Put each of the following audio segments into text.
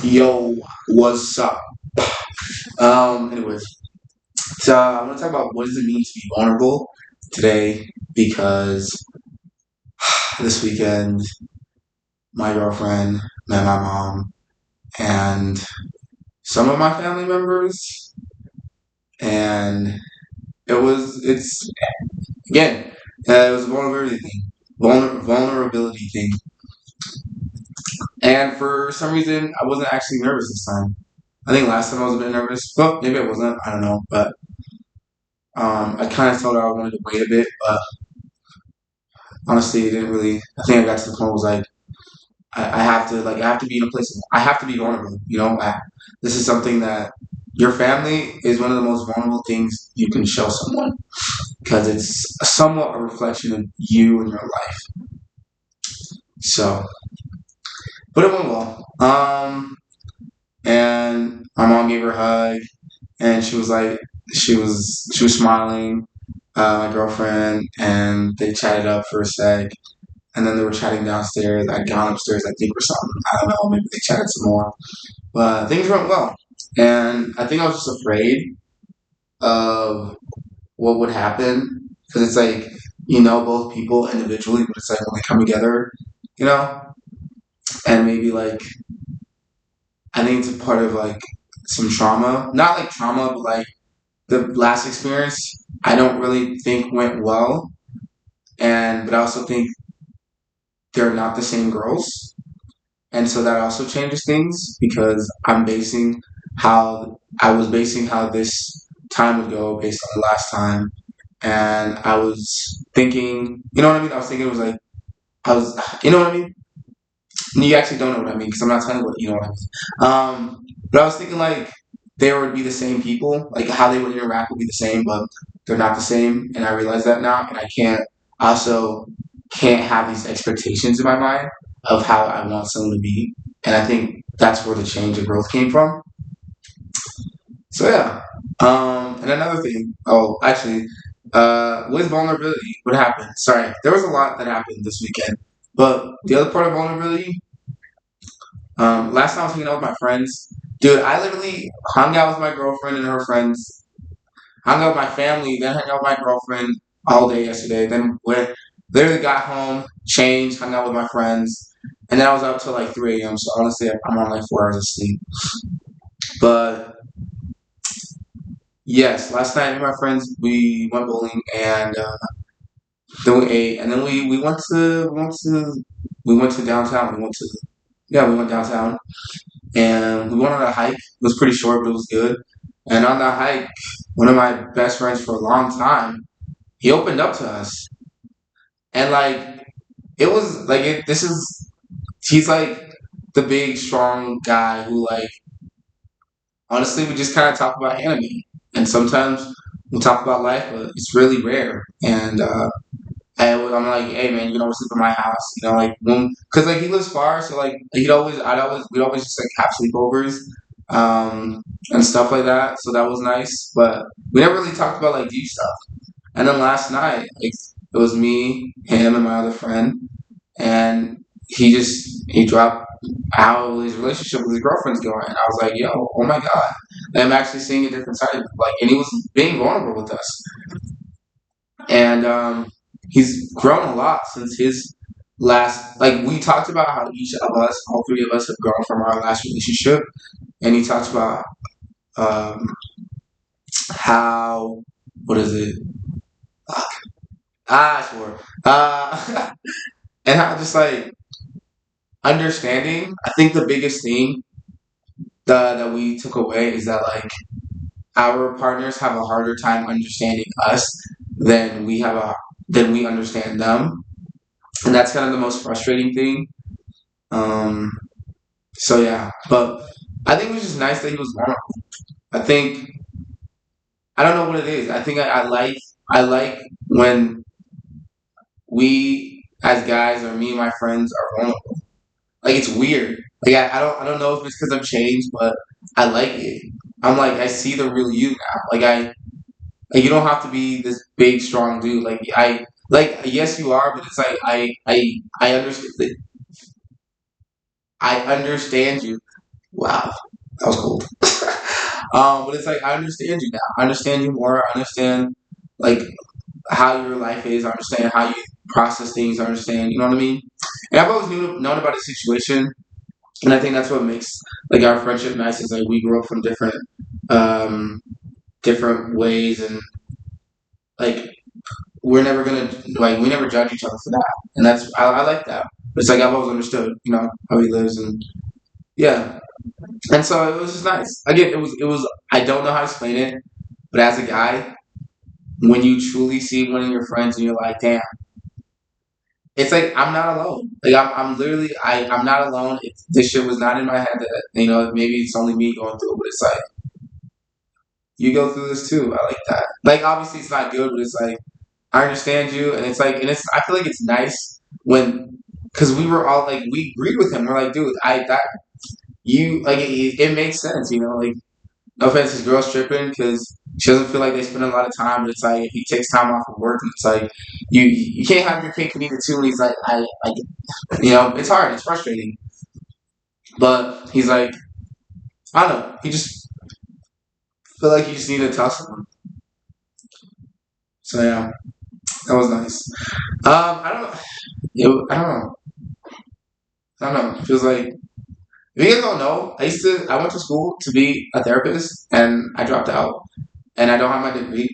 Yo, what's up? Anyways, so I'm gonna talk about what does it mean to be vulnerable today because this weekend my girlfriend met my mom and some of my family members, and it's again, it was a vulnerability thing, and for some reason I wasn't actually nervous this time. I think last time I was a bit nervous, but maybe I wasn't. I don't know, but I kind of told her I wanted to wait a bit, but honestly, it didn't really. I think I got to the point where it was like I have to I have to be in a place. I have to be vulnerable. This is something that your family is one of the most vulnerable things you can show someone because it's somewhat a reflection of you and your life. So, but it went well. And my mom gave her a hug, and she was like, she was smiling. My girlfriend and they chatted up for a sec, and then they were chatting downstairs. I'd gone upstairs, I think, or something. I don't know. Maybe they chatted some more. But things went well. And I think I was just afraid of what would happen. Because it's like, both people individually, but it's like when they come together, you know? And maybe I think it's a part of some trauma. Not like trauma, but like the last experience, I don't really think went well. But I also think they're not the same girls. And so that also changes things because I was basing how this time would go based on the last time. And I was thinking, you know what I mean? I was thinking it was like, you know what I mean? You actually don't know what I mean because I'm not telling you what you know what I mean. But I was thinking they would be the same people, like how they would interact would be the same, but they're not the same. And I realize that now, and I also can't have these expectations in my mind of how I want someone to be. And I think that's where the change and growth came from. So yeah. And another thing. Oh, actually, with vulnerability, what happened? Sorry, there was a lot that happened this weekend. But the other part of vulnerability, last time I was hanging out with my friends, dude, I literally hung out with my girlfriend and her friends, hung out with my family, then hung out with my girlfriend all day yesterday. Then went, literally got home, changed, hung out with my friends, and then I was up till like 3 a.m. So honestly, I'm on like 4 hours of sleep. But yes, last night me and my friends we went bowling and then we ate, and then we went to downtown. We went downtown and we went on a hike. It was pretty short, but it was good. And on that hike, one of my best friends for a long time, he opened up to us, and it was like this is he's like the big strong guy who honestly we just kind of talk about anime, and sometimes we talk about life, but it's really rare. I'm like, hey man, you can always sleep in my house, cause he lives far, so we'd always just like have sleepovers, and stuff like that. So that was nice, but we never really talked about like deep stuff. And then last night, it was me, him, and my other friend, and he dropped how his relationship with his girlfriend's going, and I was like, yo, oh my god, I'm actually seeing a different side of him. And he was being vulnerable with us, and he's grown a lot since his last. We talked about how each of us, all three of us, have grown from our last relationship, and he talked about um, how what is it? Sure. And how just understanding. I think the biggest thing that we took away is that our partners have a harder time understanding us than than we understand them, and that's kind of the most frustrating thing. Um, so yeah, but I think it was just nice that he was vulnerable. I think I don't know what it is. I think I like when we as guys or me and my friends are vulnerable. It's weird. I don't know if it's because I've changed, but I like it. I'm like I see the real you now. You don't have to be this big strong dude. Yes you are, but it's I understand you. Wow, that was cool. But it's like I understand you now. I understand you more. I understand like how your life is. I understand how you process things. I understand, you know what I mean? And I've always known about the situation, and I think that's what makes like our friendship nice. Is like we grew up from um, different ways, and like we're never gonna like we never judge each other for that, and I like that. It's like I've always understood, you know, how he lives, and yeah, and so it was just nice. Again, it was. I don't know how to explain it, but as a guy, when you truly see one of your friends and you're like, damn, it's like I'm not alone. Like I'm literally I'm not alone. This shit was not in my head that maybe it's only me going through it, but it's like you go through this too. I like that. Like obviously it's not good, but it's like I understand you, and it's like and it's I feel like it's nice when because we were all like we agreed with him. We're like, dude, I that you like it makes sense, like no offense, his girl's tripping because she doesn't feel like they spend a lot of time. But it's like if he takes time off of work, and it's like you can't have your cake and eat it too. And he's like, it's hard, it's frustrating. But he's like, I don't know. He just feel like he just needed to tell someone. So yeah, that was nice. I don't know. I don't know. I don't know. It feels like if you guys don't know, I went to school to be a therapist and I dropped out and I don't have my degree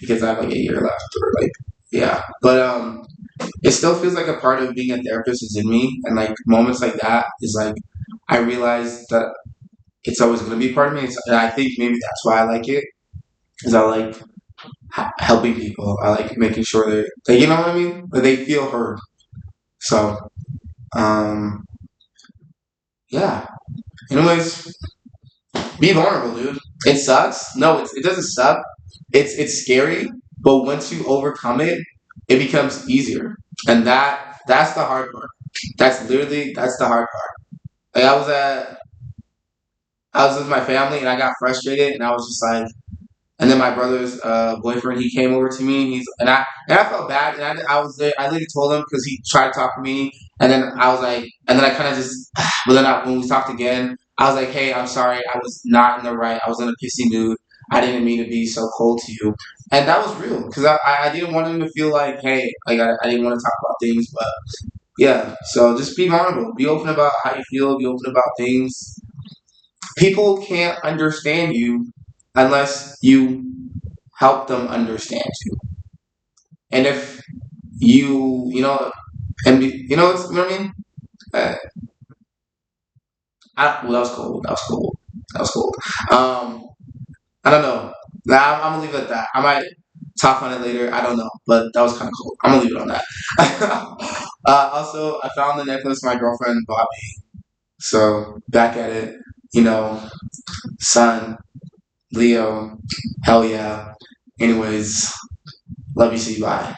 because I have like a year left or like yeah. But it still feels like a part of being a therapist is in me and like moments like that is like I realize that it's always gonna be part of me. And I think maybe that's why I like it. Because I like helping people. I like making sure you know what I mean? That they feel heard. So, um, yeah. Anyways, be vulnerable, dude. It sucks. No, it doesn't suck. It's scary, but once you overcome it, it becomes easier. And that's the hard part. That's the hard part. Like I was with my family and I got frustrated and I was just like and then my brother's boyfriend, he came over to me. And I felt bad. And I was there. I literally told him because he tried to talk to me. And then I was like, and then I kind of just. But then when we talked again, I was like, hey, I'm sorry. I was not in the right. I was in a pissy mood. I didn't mean to be so cold to you. And that was real because I didn't want him to feel like, hey, like I didn't want to talk about things. But yeah, so just be vulnerable. Be open about how you feel. Be open about things. People can't understand you unless you help them understand you. And if and you know what I mean? Uh, well, that was cool. That was cool. That was cool. I don't know. Nah, I'm gonna leave it at that. I might talk on it later. I don't know, but that was kind of cool. I'm gonna leave it on that. Also, I found the necklace my girlfriend bought me. So back at it. You know, sun, Leo, hell yeah. Anyways, love you. See you. Bye.